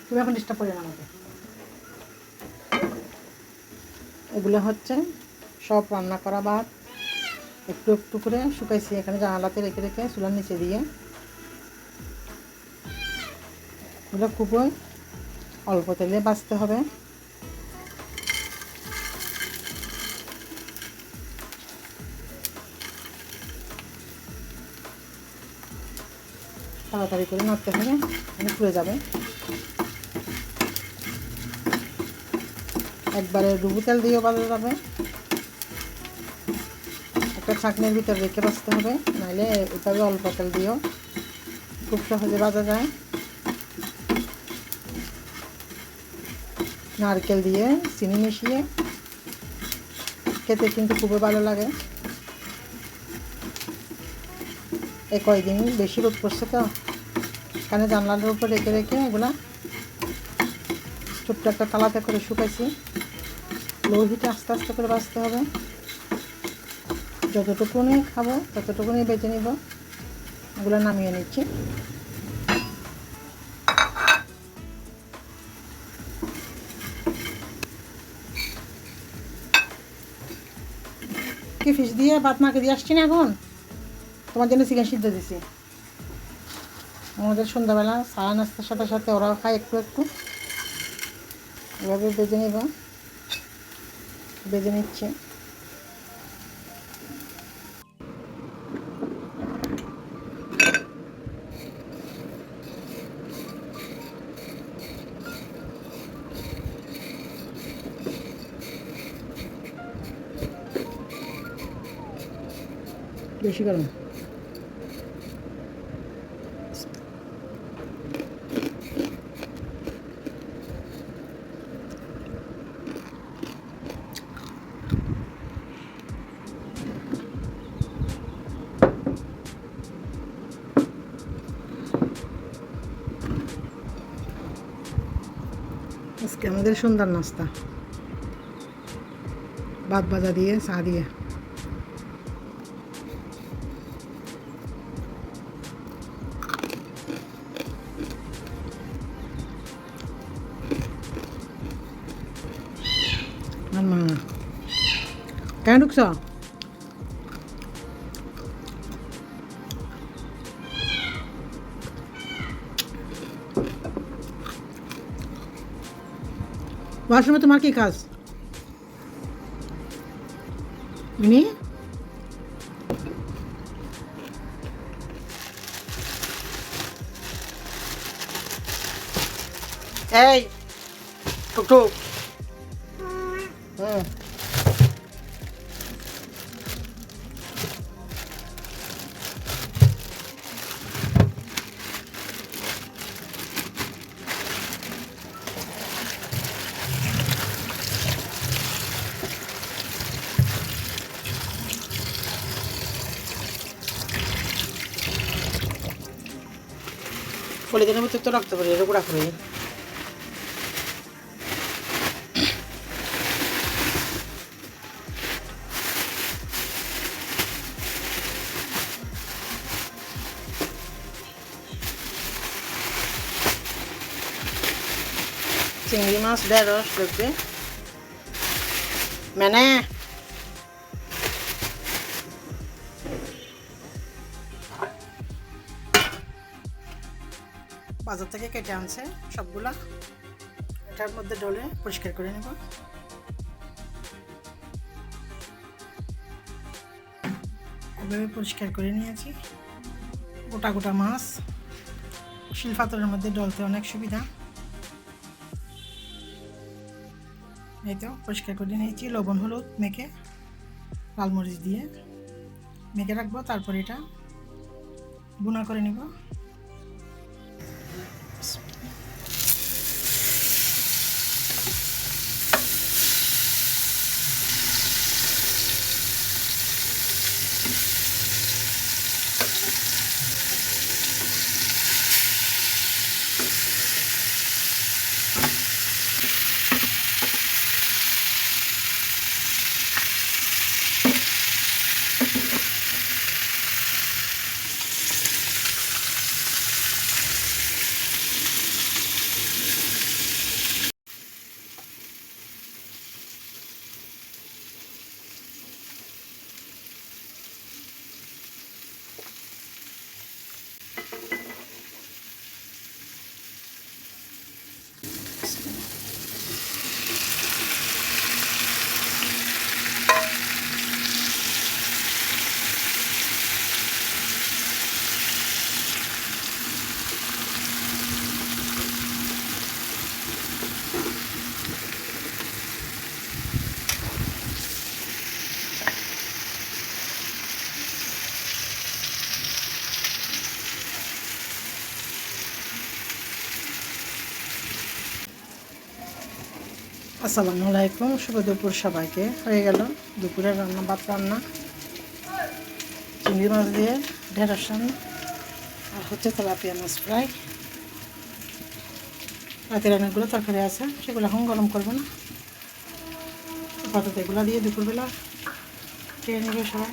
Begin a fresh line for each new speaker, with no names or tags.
তুমি এখন ডিস্টার্ব করি না আমাকে। এগুলো হচ্ছে সব রান্না করা ভাত, একটু একটু করে শুকাইছি এখানে জানালাতে রেখে রেখে চুলার নিচে দিয়ে। এগুলো খুবই অল্প তেলে ভাজতে হবে। তাড়াতাড়ি করে নাড়তে হবে, পুড়ে যাবে। একবারে ডুবু তেল দিয়েও ভাজা যাবে, একটা ছাঁকনির ভিতরে রেখে ভাজতে হবে, নাহলে এভাবে অল্প তেল দিয়েও খুব সহজে ভাজা যায়। নারকেল দিয়ে চিনি মিশিয়ে খেতে কিন্তু খুবই ভালো লাগে। এই কয়দিন বেশি রোদ পড়ছে তো, এখানে জানলার উপর রেখে রেখে এগুলা ছোট্ট একটা তালাতে করে শুকাইছি। লো হিটে আস্তে আস্তে করে ভাজতে হবে, যতটুকুনি খাবো ততটুকুনি বেজে নিব। এগুলো নামিয়ে নিচ্ছি। কি ফিশ দিয়ে ভাত মাকে দিয়ে আসছি না, এখন তোমার জন্য চিকেন সিদ্ধ দিছি। আমাদের সন্ধ্যাবেলা চা নাস্তার সাথে সাথে ওরাও খায় একটু একটু। এভাবে বেজে নেব, বেজে নিচ্ছি। বেশি গরম। আজকে আমাদের সন্ধ্যার নাস্তা ভাত ভাজা দিয়ে চা দিয়ে। মা কেন ঢুকছ? ওয়াশরুমে তোমার কি কাজ মিনি? এই টুকটুক, পলিথিনের ভিতরে তো রাখতে পারি, এটা গুঁড়া করে। চিংড়ি মাছ ঢেঁড়স দেখবে মানে বাজার থেকে কেটে আনছে সবগুলা। এটার মধ্যে ডলে পরিষ্কার করে নেব। এভাবে পরিষ্কার করে নিয়েছি। গোটা গোটা মাছ, শিলপাতরের মধ্যে ডলতে অনেক সুবিধা। এই তো পরিষ্কার করে নিয়েছি, লবণ হলুদ মেখে লাল মরিচ দিয়ে মেখে রাখবো। তারপর এটা ভুনা করে নিব। আসসালামু আলাইকুম, শুভ দুপুর সবাইকে। হয়ে গেল দুপুরের রান্না, ভাত রান্না, চিংড়ি মাছ দিয়ে ঢেঁড়স রান্না, আর হচ্ছে তেলাপিয়া মাছ ফ্রাই। রাতের অনেকগুলো তরকারি আছে, সেগুলো এখন গরম করবো না, আপাতত এগুলো দিয়ে দুপুরবেলা খেয়ে নেবে সবাই।